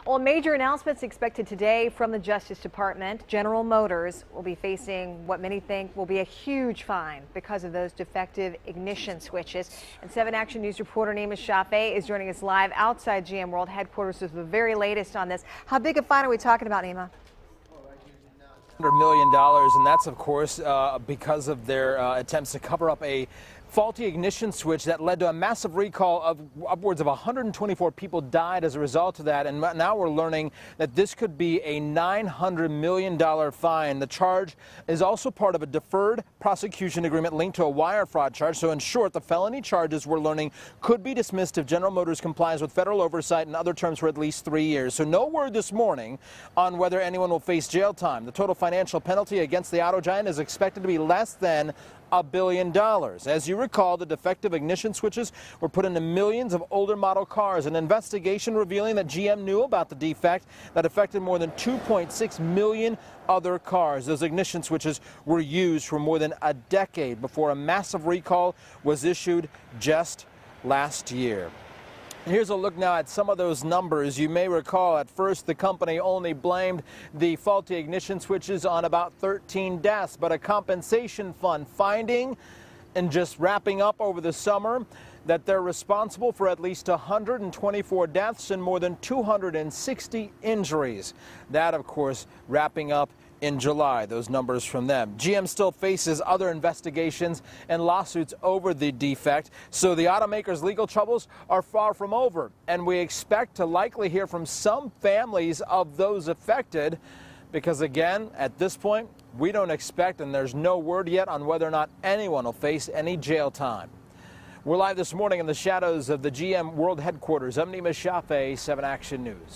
Well, major announcements expected today from the Justice Department. General Motors will be facing what many think will be a huge fine because of those defective ignition switches. And 7 Action News reporter Nima Shafe is joining us live outside GM World headquarters with the very latest on this. How big a fine are we talking about, Nima? $100 million, and that's, of course, because of their attempts to cover up a faulty ignition switch that led to a massive recall. Of upwards of 124 people died as a result of that, and now we're learning that this could be a $900 million fine. The charge is also part of a deferred prosecution agreement linked to a wire fraud charge. So in short, the felony charges we're learning could be dismissed if General Motors complies with federal oversight and other terms for at least 3 years. So no word this morning on whether anyone will face jail time. The total financial penalty against the auto giant is expected to be less than $1 billion. As you recall, the defective ignition switches were put into millions of older model cars. An investigation revealing that GM knew about the defect that affected more than 2.6 million other cars. Those ignition switches were used for more than a decade before a massive recall was issued just last year. Here's a look now at some of those numbers. You may recall at first the company only blamed the faulty ignition switches on about 13 deaths, but a compensation fund finding and just wrapping up over the summer that they're responsible for at least 124 deaths and more than 260 injuries. That, of course, wrapping up in July, those numbers from them. GM still faces other investigations and lawsuits over the defect, so the automaker's legal troubles are far from over, and we expect to likely hear from some families of those affected because, again, at this point, we don't expect, and there's no word yet on whether or not anyone will face any jail time. We're live this morning in the shadows of the GM World Headquarters. I'm Nima Shafe, 7 Action News.